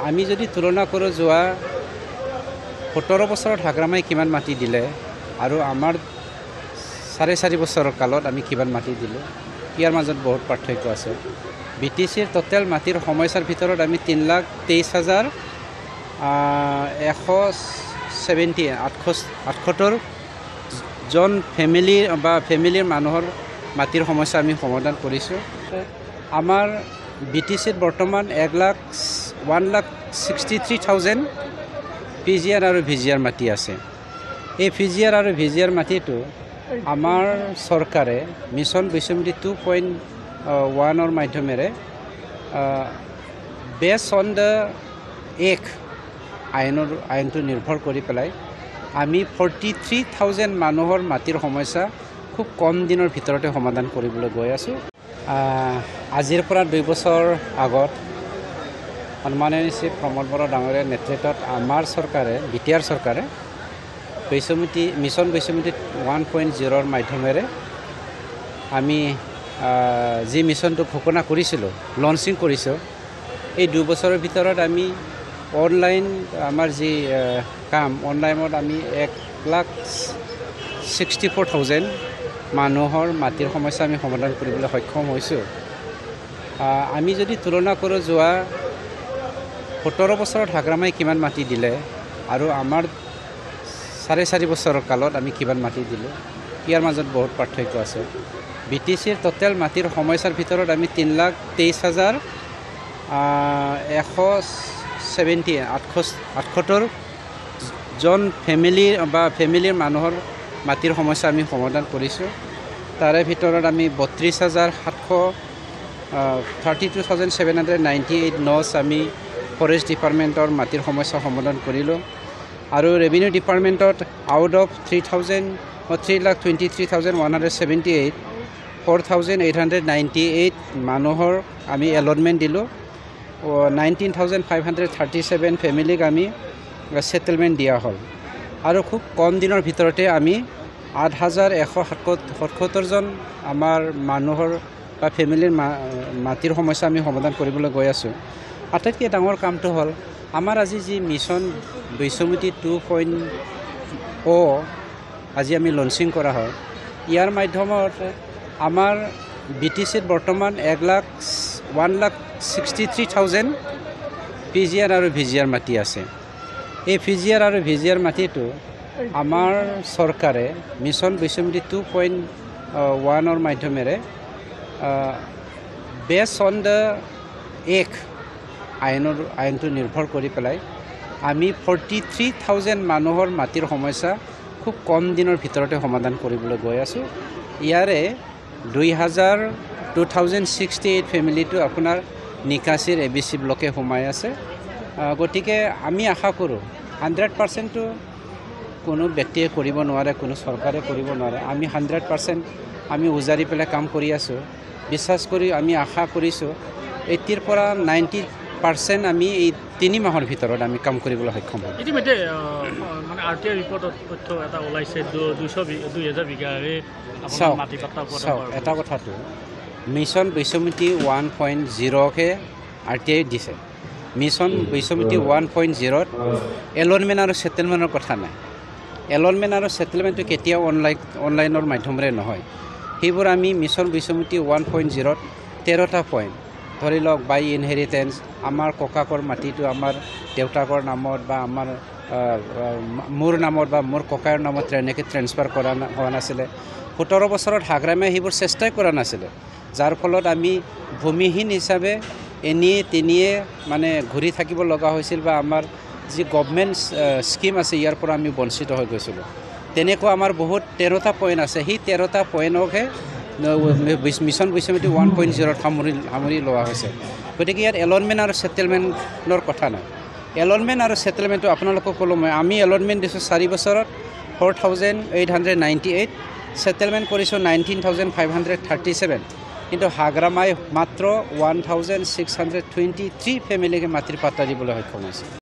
আমি যদি তুলনা কৰোঁ যোৱা 17 বছৰত হাগ্ৰামাই কিমান মাটি দিলে আৰু আমাৰ 4.5 বছৰৰ কালত আমি কিমান মাটি দিলোঁ, ইয়াৰ মাজত বহুত পাৰ্থক্য আছে। BTCৰ টোটেল মাটিৰ সমস্যাৰ ভিতৰত আমি 3,23,178 জন ফেমিলিৰ মানুহৰ মাটিৰ সমস্যা আমি সমাধান কৰিছোঁ। আমাৰ BTCত বৰ্তমান 1,63,000 PGR আৰু VGR মাটি আছে। এই PGR আৰু VGR মাটিটো আমাৰ চৰকাৰে মিছন বৈষম্যতি 2.1ৰ মাধ্যমেৰে বেছড অন দ্য আইনটো নিৰ্ভৰ কৰি পেলাই আমি 43,000 মানুহৰ মাটিৰ সমস্যা খুব কম দিনৰ ভিতৰতে সমাধান কৰিবলৈ গৈ আছোঁ। আজিৰ পৰা 2 বছৰ আগত সন্মানীয় শ্ৰী প্ৰমোদ বৰা ডাঙৰীয়াৰ নেতৃত্বত আমাৰ চৰকাৰে BTR চৰকাৰে মিছন বৈষম্যতি 1.0ৰ মাধ্যমেৰে আমি যি মিছনটো ঘোষণা কৰিছিলোঁ, লঞ্চিং কৰিছোঁ, এই 2 বছৰৰ ভিতৰত আমি অনলাইন আমাৰ যি কাম অনলাইনত আমি 1,64,000 মানুহৰ মাটিৰ সমস্যা আমি সমাধান কৰিবলৈ সক্ষম হৈছোঁ। আমি যদি তুলনা কৰোঁ যোৱা 17 বছৰত হাগ্ৰামাই কিমান মাটি দিলে আৰু আমাৰ 4.5 বছৰৰ কালত আমি কিমান মাটি দিলোঁ, ইয়াৰ মাজত বহুত পাৰ্থক্য আছে। BTCৰ টোটেল মাটিৰ সমস্যাৰ ভিতৰত আমি 3,23,178 জন ফেমিলিৰ মানুহৰ মাটিৰ সমস্যা আমি সমাধান কৰিছোঁ। তাৰে ভিতৰত আমি 32,798 নজ আমি ফৰেষ্ট ডিপাৰ্টমেণ্টৰ মাটিৰ সমস্যা সমাধান কৰিলোঁ আৰু ৰেভিনিউ ডিপাৰ্টমেণ্টত আউট অফ 3,23,178 4,898 মানুহৰ আমি এলটমেণ্ট দিলোঁ। 19,537 ফেমিলিক আমি ছেটেলমেণ্ট দিয়া হ'ল আৰু খুব কম দিনৰ ভিতৰতে আমি 8,177 জন আমাৰ মানুহৰ বা ফেমিলিৰ মাটিৰ সমস্যা আমি সমাধান কৰিবলৈ গৈ আছোঁ। আটাইতকৈ ডাঙৰ কামটো হ'ল আমাৰ আজি যি মিছন বৈষম্যতি 2.0 আজি আমি লঞ্চিং কৰা হয়, ইয়াৰ মাধ্যমত আমাৰ BTCত বৰ্তমান 1,63,000 PGR আৰু VGR মাটি আছে। এই PGR আৰু VGR মাটিটো আমাৰ চৰকাৰে মিছন বৈষম্যতি 2.1ৰ মাধ্যমেৰে বেছড অন দ্য আইনটো নিৰ্ভৰ কৰি পেলাই আমি 43,000 মানুহৰ মাটিৰ সমস্যা খুব কম দিনৰ ভিতৰতে সমাধান কৰিবলৈ গৈ আছোঁ। ইয়াৰে 2,068 ফেমিলিটো আপোনাৰ নিকাচিৰ ABC ব্লকে সোমাই আছে। গতিকে আমি আশা কৰোঁ 100%টো কোনো ব্যক্তিয়ে কৰিব নোৱাৰে, কোনো চৰকাৰে কৰিব নোৱাৰে। আমি 100% আমি উজাৰি পেলাই কাম কৰি আছোঁ। বিশ্বাস কৰি আমি আশা কৰিছোঁ 80ৰ পৰা 90% আমি এই 3 মাহৰ ভিতৰত আমি কাম কৰিবলৈ সক্ষম হ'ম। ইতিমধ্যে মানে RTI ৰিপৰ্টত তথ্য এটা ওলাইছে 2,000 বিঘাৰে মাটি পাত্তা এটা কথাটো মিছন বৈষম্যতি 1.0কে RTI দিছে। মিছন বৈষম্যতি 1.0ত এলটমেণ্ট আৰু ছেটেলমেণ্টৰ কথা নাই। এলটমেণ্ট আৰু ছেটেলমেণ্টটো কেতিয়াও অনলাইনৰ মাধ্যমেৰে নহয়। সেইবোৰ আমি মিছন বৈষম্যতি 1.0ত 13টা পইণ্ট ধৰি লওক বাই ইনহেৰিটেঞ্চ, আমাৰ ককাকৰ মাটিটো আমাৰ দেউতাকৰ নামত বা আমাৰ মোৰ নামত বা মোৰ ককায়ৰ নামত এনেকৈ ট্ৰেন্সফাৰ কৰা হোৱা নাছিলে। 17 বছৰত হাগ্ৰামাই সেইবোৰ চেষ্টাই কৰা নাছিলে, যাৰ ফলত আমি ভূমিহীন হিচাপে তেনিয়ে মানে ঘূৰি থাকিব লগা হৈছিল বা আমাৰ যি গভমেণ্ট স্কিম আছে ইয়াৰ পৰা আমি বঞ্চিত হৈ গৈছিলোঁ। তেনেকুৱা আমাৰ বহুত 13টা পইণ্ট আছে। সেই 13টা পইণ্টকহে মিছন বৈষম্যতি 1.0ত সামৰি লোৱা হৈছে। গতিকে ইয়াত এলটমেণ্ট আৰু ছেটেলমেণ্টৰ কথা নাই। এলটমেণ্ট আৰু ছেটেলমেণ্টটো আপোনালোকক ক'লোঁ আমি এলটমেণ্ট দিছোঁ 4 বছৰত 4,898, ছেটেলমেণ্ট কৰিছোঁ 19,537, কিন্তু হাগ্ৰামাই মাত্ৰ 1,623 ফেমিলিকে মাটিৰ পাত্তা দিবলৈ সক্ষম হৈছে।